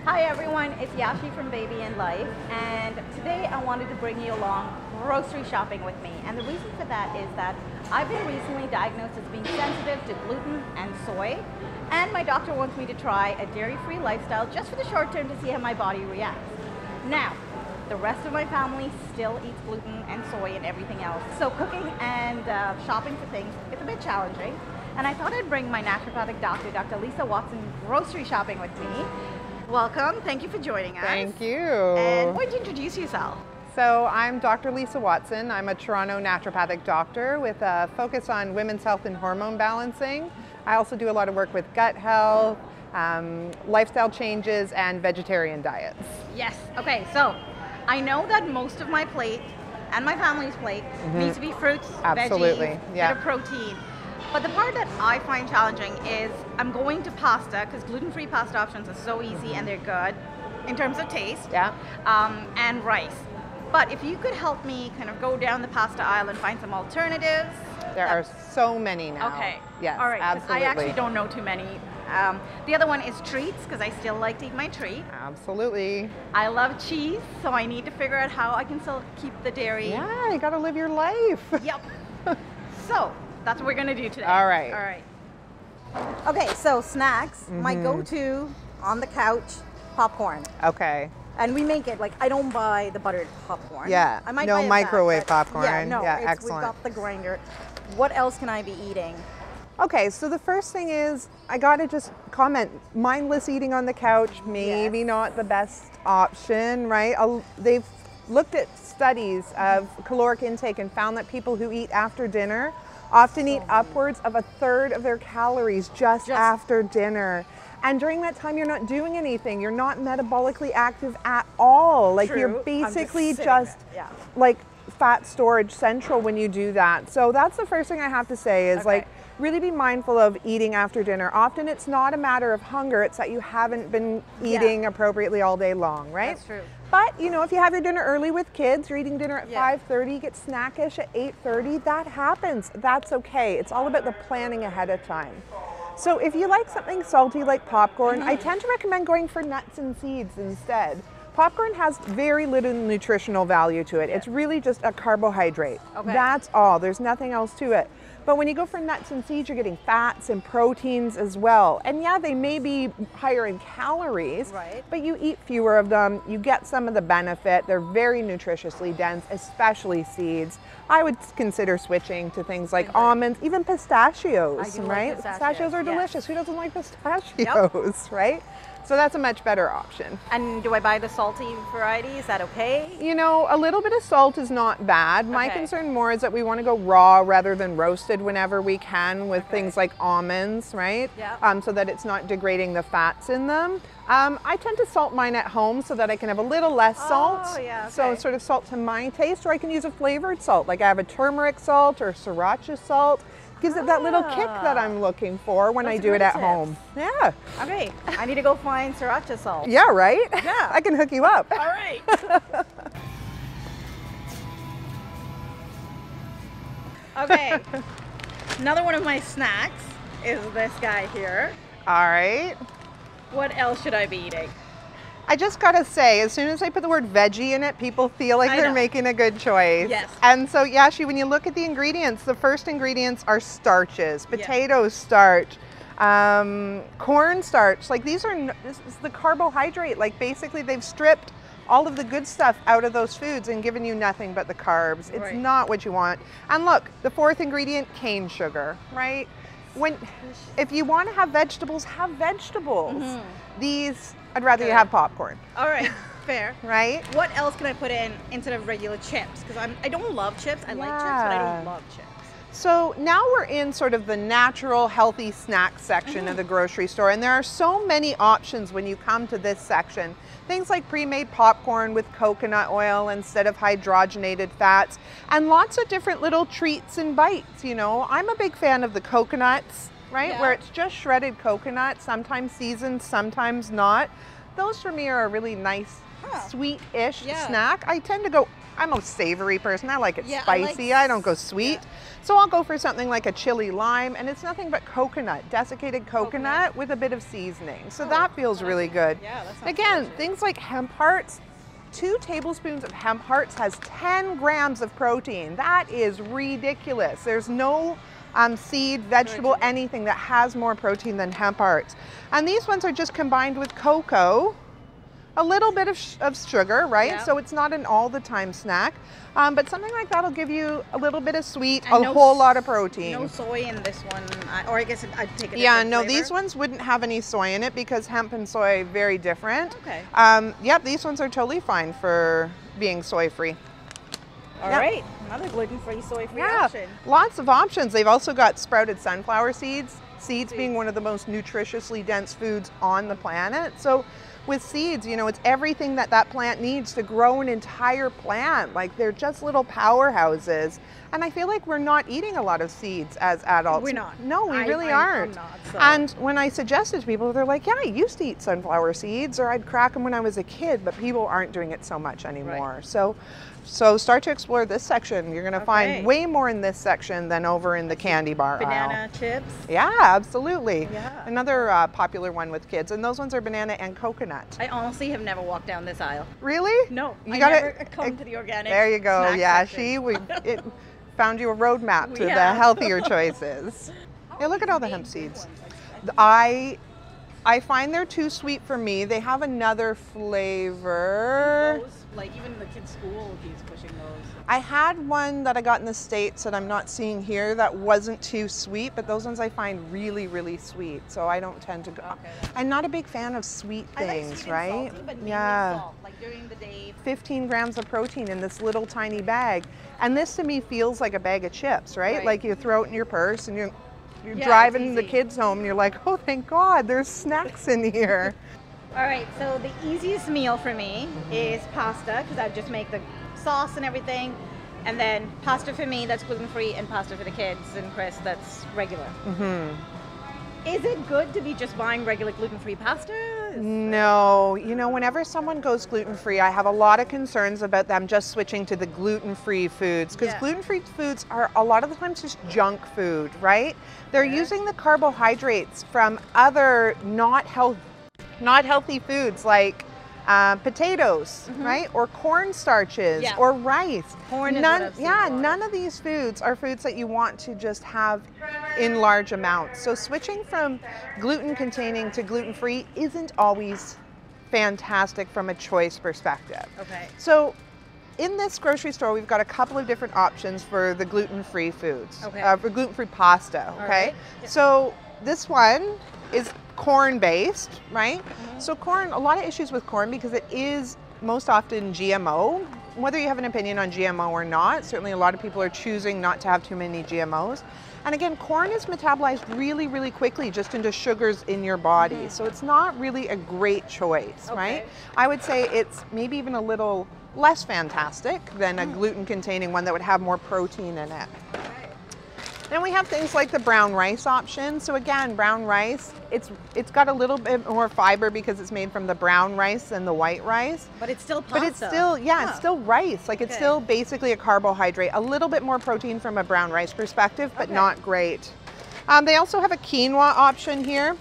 Hi everyone, it's Yashy from Baby and Life, and today I wanted to bring you along grocery shopping with me. And the reason for that is that I've been recently diagnosed as being sensitive to gluten and soy, and my doctor wants me to try a dairy-free lifestyle just for the short term to see how my body reacts. Now, the rest of my family still eats gluten and soy and everything else, so cooking and shopping for things, it's a bit challenging. And I thought I'd bring my naturopathic doctor, Dr. Lisa Watson, grocery shopping with me. Welcome. Thank you for joining us. Thank you. And why don't you introduce yourself? So I'm Dr. Lisa Watson. I'm a Toronto naturopathic doctor with a focus on women's health and hormone balancing. I also do a lot of work with gut health, lifestyle changes, and vegetarian diets. Yes. Okay, so I know that most of my plate and my family's plate needs to be fruits, Absolutely. veggies, Yeah. bit of protein. But the part that I find challenging is I'm going to pasta because gluten-free pasta options are so easy and they're good in terms of taste. Yeah. And rice. But if you could help me kind of go down the pasta aisle and find some alternatives. There are so many now. Okay. Yes, all right. 'Cause absolutely. I actually don't know too many. The other one is treats because I still like to eat my treat. Absolutely. I love cheese, so I need to figure out how I can still keep the dairy. Yeah, you gotta live your life. Yep. So that's what we're gonna do today. All right. All right. Okay, so snacks. My go-to on the couch, popcorn. Okay. And we make it like I don't buy the buttered popcorn. Yeah, I might no buy a bag, microwave but popcorn. Yeah, no, Yeah, we've excellent. got the grinder. What else can I be eating? Okay, so the first thing is, I gotta just comment, mindless eating on the couch, maybe Yes. not the best option, right? They've looked at studies of caloric intake and found that people who eat after dinner often eat upwards of a third of their calories just after dinner. And during that time, you're not doing anything. You're not metabolically active at all. Like you're True. basically sitting just there. Yeah. like fat storage central when you do that. So that's the first thing I have to say is like, really be mindful of eating after dinner. Often it's not a matter of hunger, it's that you haven't been eating appropriately all day long, right? That's true. But you know, if you have your dinner early with kids, you're eating dinner at 5:30, get snackish at 8:30, that happens. That's okay. It's all about the planning ahead of time. So if you like something salty like popcorn, I tend to recommend going for nuts and seeds instead. Popcorn has very little nutritional value to it. It's really just a carbohydrate. Okay. That's all. There's nothing else to it. But when you go for nuts and seeds, you're getting fats and proteins as well. And yeah, they may be higher in calories, but you eat fewer of them. You get some of the benefit. They're very nutritiously dense, especially seeds. I would consider switching to things like almonds, even pistachios, right? Like pistachios are delicious. Who doesn't like pistachios, right? So that's a much better option. And do I buy the salty variety? Is that okay? You know, a little bit of salt is not bad. My concern more is that we want to go raw rather than roasted whenever we can with things like almonds, right? Yeah. So that it's not degrading the fats in them. I tend to salt mine at home so that I can have a little less salt. Oh, yeah, So sort of salt to my taste, or I can use a flavored salt. Like I have a turmeric salt or sriracha salt. Gives it that little kick that I'm looking for when I do it at home. Yeah. Okay, I need to go find sriracha salt. Yeah, right? Yeah. I can hook you up. All right. Okay, another one of my snacks is this guy here. All right. What else should I be eating? I just gotta say, as soon as I put the word veggie in it, people feel like they're making a good choice. Yes. And so, Yashy, when you look at the ingredients, the first ingredients are starches, potato starch, corn starch. Like this is the carbohydrate. Like basically they've stripped all of the good stuff out of those foods and given you nothing but the carbs. It's not what you want. And look, the fourth ingredient, cane sugar, right? If you want to have vegetables, have vegetables. These, I'd rather you have popcorn. All right, fair. Right? What else can I put in instead of regular chips? Because I don't love chips. I like chips, but I don't love chips. So now we're in sort of the natural, healthy snack section of the grocery store, and there are so many options when you come to this section. Things like pre-made popcorn with coconut oil instead of hydrogenated fats, and lots of different little treats and bites, you know. I'm a big fan of the coconuts, right? Where it's just shredded coconut, sometimes seasoned, sometimes not. Those for me are a really nice, sweet-ish snack. I tend to go I'm a savory person. I like it Yeah, spicy. I don't go sweet. So I'll go for something like a chili lime, and it's nothing but coconut, desiccated coconut with a bit of seasoning. So that feels really good. Yeah, that sounds Again, delicious. things like hemp hearts. 2 tablespoons of hemp hearts has 10 grams of protein. That is ridiculous. There's no seed, vegetable, anything that has more protein than hemp hearts. And these ones are just combined with cocoa, a little bit of sugar, right? Yeah. So it's not an all the time snack. But something like that will give you a little bit of sweet, And a whole lot of protein. No soy in this one, or I guess I'd take it. Yeah, no, these ones wouldn't have any soy in it because hemp and soy are very different. Okay. Yep, these ones are totally fine for being soy free. All right, another gluten-free, soy-free Yeah, option. lots of options. They've also got sprouted sunflower seeds. Seeds being one of the most nutritiously dense foods on the planet. So with seeds, you know, it's everything that that plant needs to grow an entire plant. Like they're just little powerhouses. And I feel like we're not eating a lot of seeds as adults. We're not. No, we really aren't. I'm not, so. And when I suggest it to people, they're like, yeah, I used to eat sunflower seeds or I'd crack them when I was a kid, but people aren't doing it so much anymore. Right. So start to explore this section. You're going to Okay. find way more in this section than over in the candy bar aisle. Banana chips. Yeah, absolutely. Yeah. Another popular one with kids, and those ones are banana and coconut. I honestly have never walked down this aisle. Really? No, You I gotta- never come to the organic. There you go, snack Yashy. section. It found you a roadmap to the Yeah. healthier choices. Yeah, look at all the hemp seeds. I find they're too sweet for me. They have another flavor. Those, like even the kids' school keeps pushing those. I had one that I got in the States that I'm not seeing here that wasn't too sweet, but those ones I find really, really sweet. So I don't tend to go. Okay. I'm not a big fan of sweet I like things, sweet and right? salty, but mainly Yeah. salt. Like during the day. 15 grams of protein in this little tiny bag. And this to me feels like a bag of chips, right? Right. Like you throw it in your purse and you're Yeah, driving it's the easy. kids home and you're like, oh, thank God, there's snacks in here. All right, so the easiest meal for me is pasta because I just make the sauce and everything, and then pasta for me that's gluten-free, and pasta for the kids and Chris that's regular. Is it good to be just buying regular gluten-free pasta? No, you know, whenever someone goes gluten-free, I have a lot of concerns about them just switching to the gluten-free foods because Yeah. gluten-free foods are a lot of the times just junk food, right? They're using the carbohydrates from other not healthy foods like potatoes, right? Or corn starches Yeah. or rice. Corn is what I've seen a lot of. None of these foods are foods that you want to just have in large amounts. So switching from gluten containing to gluten free isn't always fantastic from a choice perspective. Okay. So in this grocery store, we've got a couple of different options for the gluten-free foods, Okay. for gluten-free pasta, All okay? right. Yep. So this one is corn-based, right? So corn, a lot of issues with corn because it is most often GMO. Whether you have an opinion on GMO or not, certainly a lot of people are choosing not to have too many GMOs. And again, corn is metabolized really, really quickly just into sugars in your body. So it's not really a great choice, right? Okay. I would say it's maybe even a little less fantastic than a gluten-containing one that would have more protein in it. Then we have things like the brown rice option. So again, brown rice, it's got a little bit more fiber because it's made from the brown rice than the white rice. But it's still pasta. But it's still, it's still rice. Like it's Okay. still basically a carbohydrate. A little bit more protein from a brown rice perspective, but Okay. not great. They also have a quinoa option here.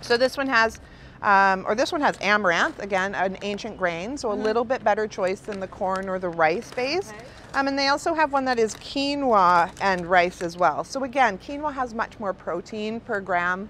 So this one has, this one has amaranth, again, an ancient grain, so a little bit better choice than the corn or the rice base. Okay. And they also have one that is quinoa and rice as well. So again, quinoa has much more protein per gram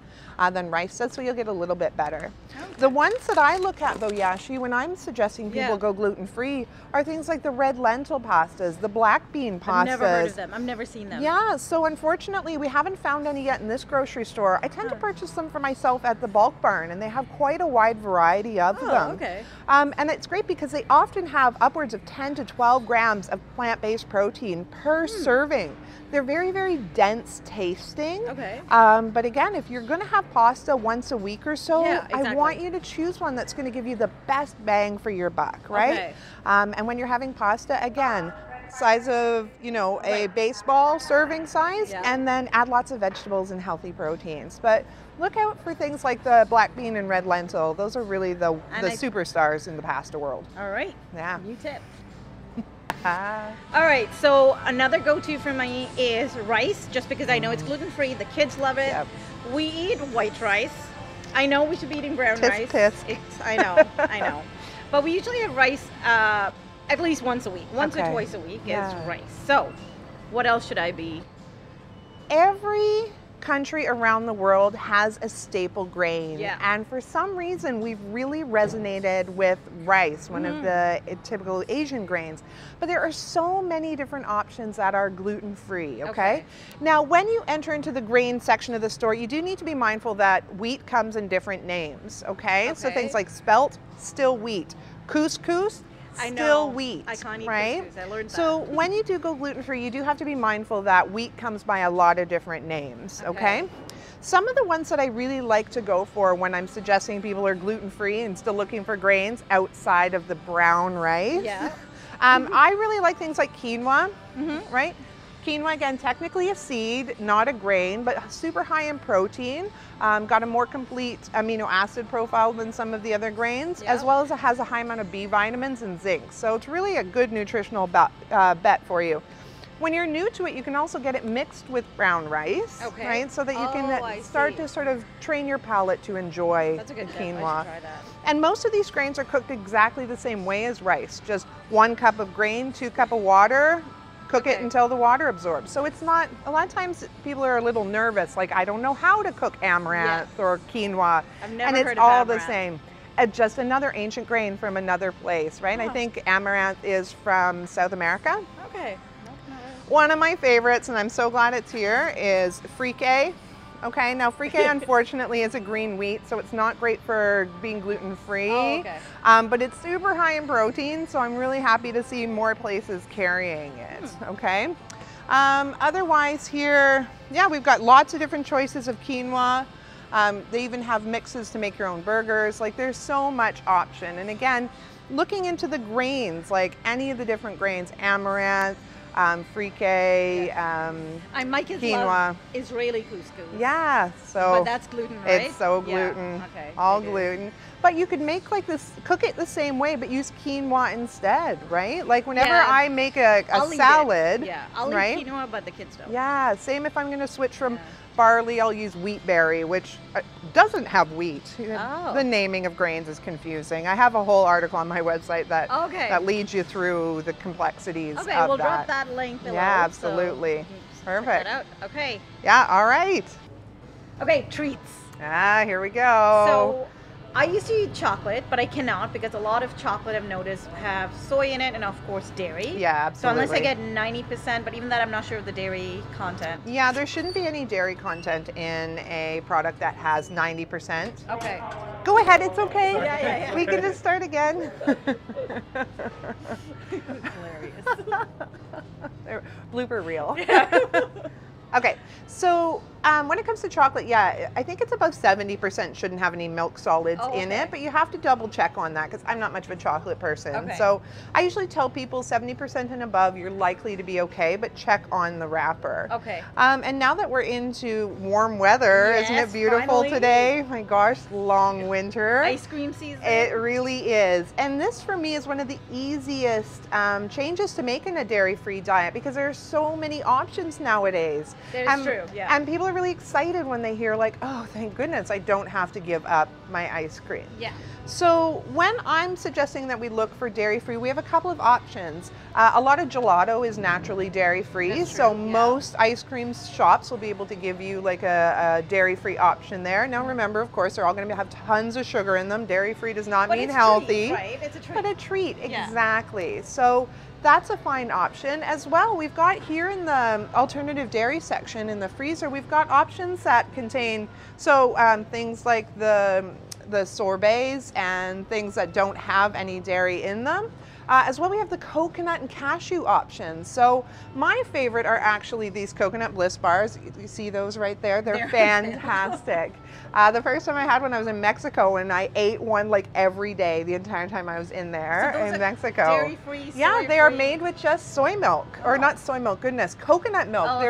than rice does, so you'll get a little bit better. The ones that I look at though, Yashy, when I'm suggesting people Yeah. go gluten-free are things like the red lentil pastas, the black bean pastas. I've never heard of them. I've never seen them. Yeah, so unfortunately we haven't found any yet in this grocery store. I tend to purchase them for myself at the bulk barn and they have quite a wide variety of Oh, them. okay. And it's great because they often have upwards of 10 to 12 grams of plant-based protein per serving. They're very, very dense tasting. Okay. But again, if you're gonna have pasta once a week or so, Yeah, I exactly. want you to choose one that's gonna give you the best bang for your buck, right? Okay. And when you're having pasta, again, size of, you know, a baseball serving size, Yeah. and then add lots of vegetables and healthy proteins. But look out for things like the black bean and red lentil. Those are really the And I- superstars in the pasta world. All right. Yeah. New tip. All right, so another go-to for me is rice, just because I know it's gluten-free. The kids love it. Yep. We eat white rice. I know we should be eating brown rice. Tisk. I know, I know. But we usually have rice at least once a week. Once or Okay. twice a week Yeah. is rice. So what else should I be? Every country around the world has a staple grain. Yeah. And for some reason, we've really resonated with rice, one of the typical Asian grains. But there are so many different options that are gluten-free, okay? Now, when you enter into the grain section of the store, you do need to be mindful that wheat comes in different names, okay? So Okay. things like spelt, still wheat. Couscous, I know. still wheat, I can't eat right? couscous. I learned that. So when you do go gluten-free, you do have to be mindful that wheat comes by a lot of different names, okay? Some of the ones that I really like to go for when I'm suggesting people are gluten-free and still looking for grains outside of the brown rice, Yeah. I really like things like quinoa, right? Quinoa, again, technically a seed, not a grain, but super high in protein. Got a more complete amino acid profile than some of the other grains, as well as it has a high amount of B vitamins and zinc. So it's really a good nutritional bet for you. When you're new to it, you can also get it mixed with brown rice, right? So that you can start to sort of train your palate to enjoy That's a good tip. quinoa. I should try that. And most of these grains are cooked exactly the same way as rice. Just 1 cup of grain, 2 cups of water, cook it until the water absorbs. So it's not, a lot of times people are a little nervous, like I don't know how to cook amaranth or quinoa. I've never and it's heard of all the amaranth. same. Just another ancient grain from another place, right? I think amaranth is from South America. Okay. One of my favorites, and I'm so glad it's here, is frique. Okay, now frique unfortunately is a green wheat, so it's not great for being gluten-free. Oh, okay. But it's super high in protein, so I'm really happy to see more places carrying it, okay? Otherwise here, yeah, we've got lots of different choices of quinoa. They even have mixes to make your own burgers. Like there's so much option. And again, looking into the grains, like any of the different grains, amaranth, frique, I might quinoa. love Israeli couscous. Yeah, so But that's gluten, right? it's so gluten, Yeah. Okay. all very good. gluten. But you could make like this, cook it the same way, but use quinoa instead, right? Like whenever Yeah. I make a I'll eat it. salad, Yeah, I'll right? eat quinoa, but the kids don't. Yeah, same if I'm going to switch from barley, I'll use wheat berry, which doesn't have wheat. Oh. The naming of grains is confusing. I have a whole article on my website that that leads you through the complexities of we'll that. drop that link below. Yeah, so absolutely. you can just check Perfect. that out. Okay. Yeah, all right. Okay, treats. Here we go. So I used to eat chocolate, but I cannot because a lot of chocolate I've noticed have soy in it and of course dairy. Yeah, So absolutely. unless I get 90%, but even that I'm not sure of the dairy content. Yeah, there shouldn't be any dairy content in a product that has 90%. Okay. Go ahead, it's okay. Yeah. We can just start again. Hilarious. Blooper reel. Okay, so when it comes to chocolate, yeah, I think it's about 70% shouldn't have any milk solids in it, but you have to double check on that because I'm not much of a chocolate person. So I usually tell people 70% and above, you're likely to be okay, but check on the wrapper. Okay. And now that we're into warm weather, isn't it beautiful finally. today? My gosh, long winter. Ice cream season. It really is. And this for me is one of the easiest changes to make in a dairy-free diet because there are so many options nowadays. That is true, yeah. And people are really excited when they hear like, oh, thank goodness, I don't have to give up my ice cream. Yeah. So when I'm suggesting that we look for dairy-free, we have a couple of options. A lot of gelato is naturally dairy-free, so most ice cream shops will be able to give you like a dairy-free option there. Now remember, of course, they're all going to have tons of sugar in them. Dairy-free does not mean healthy. Treat, right? It's a treat. But a treat, exactly. So that's a fine option as well. We've got here in the alternative dairy section in the freezer, we've got options that contain, things like the sorbets and things that don't have any dairy in them. As well, we have the coconut and cashew options. So my favorite are actually these coconut bliss bars. You see those right there? They're fantastic. The first time I had one, I was in Mexico, and I ate one like every day the entire time I was in there in Mexico. Dairy-free, yeah, they are made with just soy milk, or not soy milk. Goodness, coconut milk.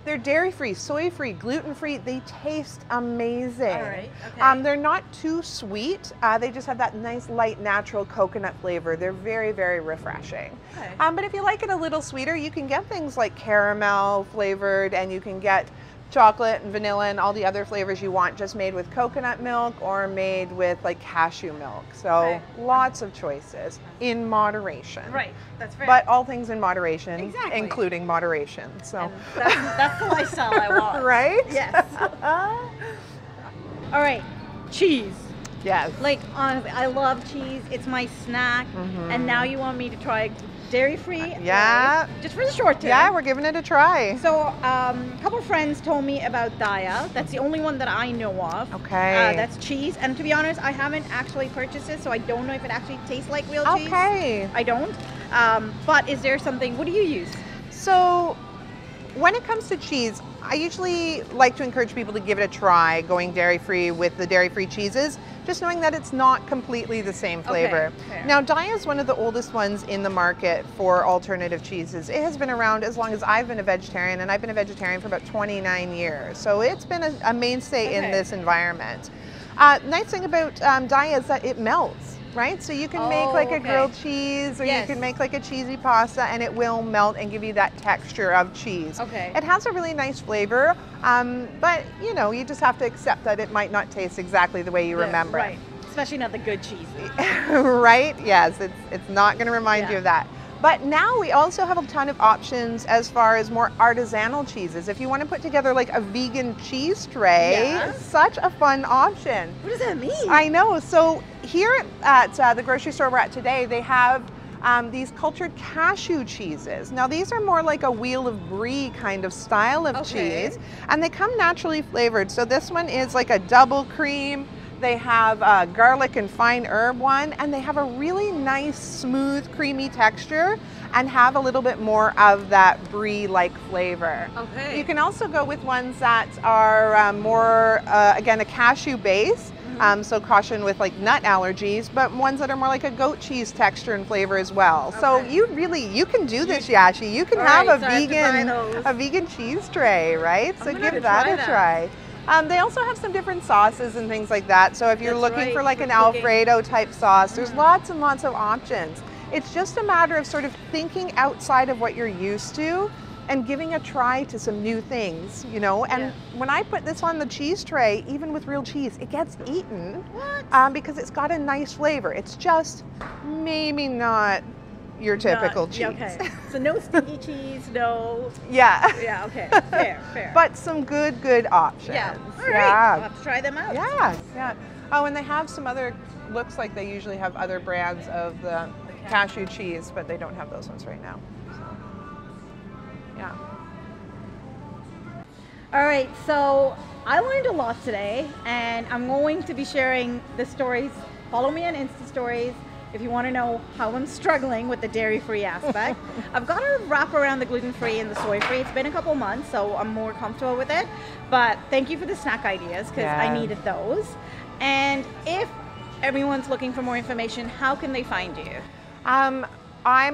They're dairy-free, soy-free, gluten-free. They taste amazing. All right. Okay. They're not too sweet. They just have that nice, light, natural coconut flavor. They're very, very very refreshing. Okay. But if you like it a little sweeter, you can get things like caramel flavored, and you can get chocolate and vanilla and all the other flavors you want, just made with coconut milk or made with like cashew milk. So lots of choices in moderation. Right, that's fair. But all things in moderation, Exactly. including moderation. So And that's the lifestyle I want. right? Yes. All right, cheese. Yes. Like, honestly, I love cheese. It's my snack. And now you want me to try dairy-free? Yeah. Right? Just for the short term. Yeah, we're giving it a try. So, a couple of friends told me about Daya. That's the only one that I know of. Okay. That's cheese. And to be honest, I haven't actually purchased it, so I don't know if it actually tastes like real cheese. Okay. I don't. But is there something, what do you use? So when it comes to cheese, I usually like to encourage people to give it a try going dairy-free with the dairy-free cheeses, just knowing that it's not completely the same flavor. Okay, now, Daya is one of the oldest ones in the market for alternative cheeses. It has been around as long as I've been a vegetarian, and I've been a vegetarian for about 29 years. So it's been a mainstay in this environment. Nice thing about Daya is that it melts. Right? So you can make like a grilled cheese, or you can make like a cheesy pasta, and it will melt and give you that texture of cheese. Okay. It has a really nice flavor, but you know, you just have to accept that it might not taste exactly the way you remember. Right. Especially not the good cheese. Right? Yes, it's not going to remind you of that. But now we also have a ton of options as far as more artisanal cheeses. If you want to put together like a vegan cheese tray, such a fun option. What does that mean? I know. So here at the grocery store we're at today, they have these cultured cashew cheeses. Now these are more like a wheel of brie kind of style of cheese, and they come naturally flavored. So this one is like a double cream. They have a garlic and fine herb one, and they have a really nice, smooth, creamy texture and have a little bit more of that brie-like flavor. Okay. You can also go with ones that are more, again, a cashew base, so caution with like nut allergies, but ones that are more like a goat cheese texture and flavor as well. So you can do this, Yashy. You can have a vegan cheese tray, right? So give that a try. They also have some different sauces and things like that. So if you're looking for like an Alfredo type sauce, there's lots and lots of options. It's just a matter of sort of thinking outside of what you're used to and giving a try to some new things, you know. And when I put this on the cheese tray, even with real cheese, it gets eaten because it's got a nice flavor. It's just maybe not your typical cheese. Okay. So no stinky cheese, no. Yeah, okay. Fair. But some good options. Yeah. All right. I'll have to try them out. Yeah. Oh, and they have some other, looks like they usually have other brands of the cashew cheese, but they don't have those ones right now. So, yeah. All right, so I learned a lot today, and I'm going to be sharing the stories. Follow me on Insta Stories if you want to know how I'm struggling with the dairy-free aspect. I've got to wrap around the gluten-free and the soy-free. It's been a couple months, so I'm more comfortable with it. But thank you for the snack ideas, because I needed those. And if everyone's looking for more information, how can they find you? I'm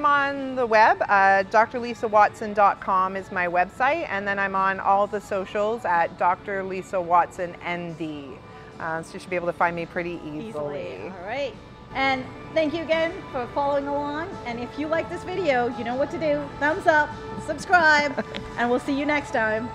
on the web. drlisawatson.com is my website, and then I'm on all the socials at Dr. Lisa Watson ND. So you should be able to find me pretty easily. All right. And thank you again for following along. And if you like this video, you know what to do. Thumbs up, subscribe, and we'll see you next time.